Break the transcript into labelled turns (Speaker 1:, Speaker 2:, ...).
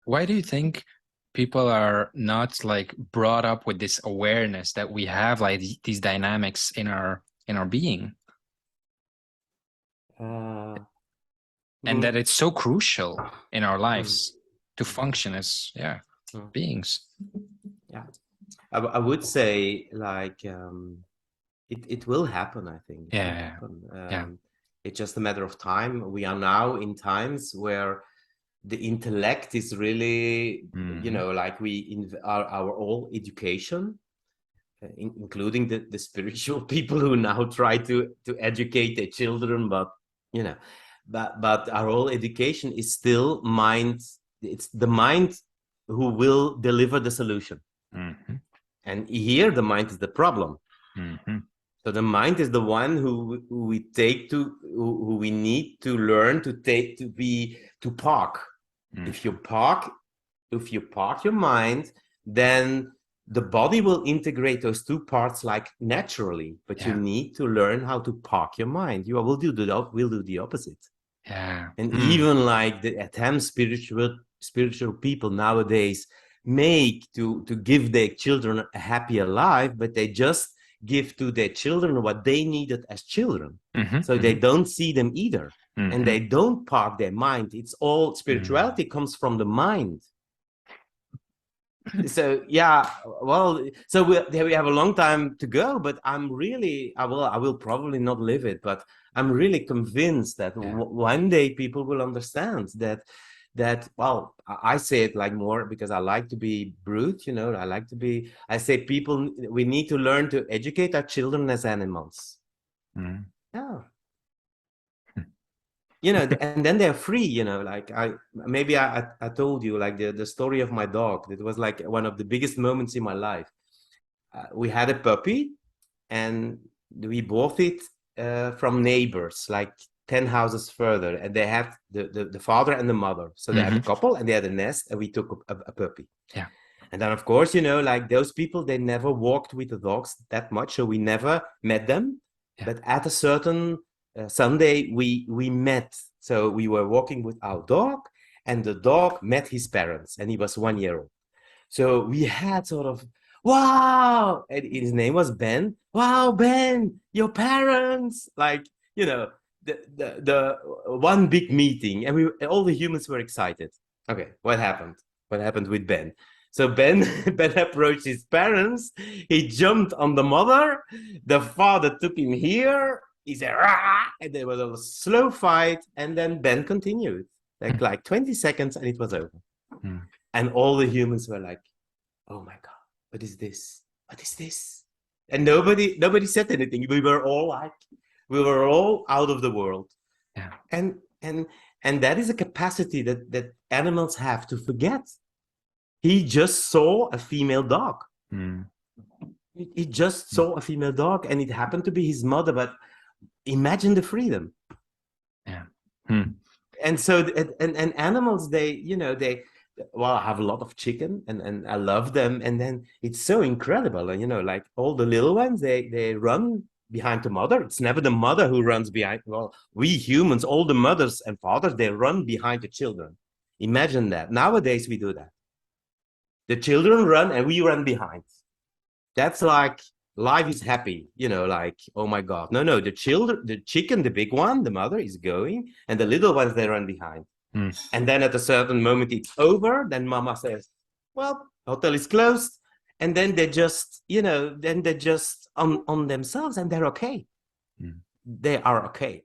Speaker 1: Why do you think people are not like brought up with this awareness that we have like these dynamics in our being,
Speaker 2: Uh,
Speaker 1: and that
Speaker 2: mm,
Speaker 1: it's so crucial in our
Speaker 2: mm,
Speaker 1: lives to
Speaker 2: mm,
Speaker 1: function as
Speaker 2: mm.
Speaker 1: beings?
Speaker 2: Yeah, I would say like it will happen. I think it will
Speaker 1: Yeah,
Speaker 2: happen.
Speaker 1: yeah.
Speaker 2: It's just a matter of time. We are now in times where the intellect is really,
Speaker 1: Hmm.
Speaker 2: like we in our all education, including the spiritual people who now try to educate their children, but you know, but our whole education is still mind. It's the mind who will deliver the solution,
Speaker 1: Hmm.
Speaker 2: and here the mind is the problem.
Speaker 1: Hmm.
Speaker 2: So the mind is the one who we take to who we need to learn to take to be to park. If you
Speaker 1: Hmm.
Speaker 2: park if you park your mind, then the body will integrate those two parts like naturally. But you
Speaker 1: Yeah,
Speaker 2: need to learn how to park your mind. You will do the opposite.
Speaker 1: yeah.
Speaker 2: And
Speaker 1: Hmm.
Speaker 2: even like the attempt spiritual people nowadays make to give their children a happier life, but they just give to their children what they needed as children.
Speaker 1: Hmm.
Speaker 2: So they
Speaker 1: Hmm.
Speaker 2: don't see them either. And
Speaker 1: Hmm.
Speaker 2: they don't park their mind. It's all
Speaker 1: Hmm.
Speaker 2: spirituality comes from the mind. So yeah, well, so we have a long time to go, but I will probably not live it, but I'm really convinced that
Speaker 1: Yeah.
Speaker 2: one day people will understand that well, I say it like more because I like to be brute, I say people, we need to learn to educate our children as animals.
Speaker 1: Hmm.
Speaker 2: Yeah, and then they're free, like I told you like the story of my dog. It was like one of the biggest moments in my life. We had a puppy, and we bought it from neighbors like 10 houses further, and they had the father and the mother, so they had a
Speaker 1: Hmm.
Speaker 2: couple and they had a nest, and we took a puppy.
Speaker 1: Yeah.
Speaker 2: And then of course, like those people, they never walked with the dogs that much, so we never met them.
Speaker 1: Yeah.
Speaker 2: But at a certain Sunday, we met. So we were walking with our dog, and the dog met his parents, and he was 1 year old. So we had sort of, wow, and his name was Ben. Wow, Ben, your parents, like, the one big meeting, and all the humans were excited. Okay, what happened? What happened with Ben? So Ben Ben approached his parents. He jumped on the mother. The father took him here. He said, rah! And there was a slow fight, and then Ben continued like 20 seconds, and it was over.
Speaker 1: Hmm.
Speaker 2: And all the humans were like, oh my God, what is this? What is this? And nobody said anything. We were all out of the world.
Speaker 1: Yeah.
Speaker 2: And and and that is a capacity that animals have to forget. He just saw a female dog.
Speaker 1: Hmm.
Speaker 2: He just saw a female dog, and it happened to be his mother. But imagine the freedom.
Speaker 1: Yeah. Hmm.
Speaker 2: And so and animals, they well, I have a lot of chicken, and I love them, and then it's so incredible, like all the little ones, they run behind the mother. It's never the mother who runs behind. Well, we humans, all the mothers and fathers, they run behind the children. Imagine that. Nowadays we do that. The children run and we run behind. That's like life is happy, like, oh my God. No, the children, the chicken, the big one, the mother is going, and the little ones, they run behind.
Speaker 1: Hmm.
Speaker 2: And then at a certain moment it's over, then mama says, well, hotel is closed. And then they're just on themselves, and they're okay.
Speaker 1: Hmm.
Speaker 2: They are okay.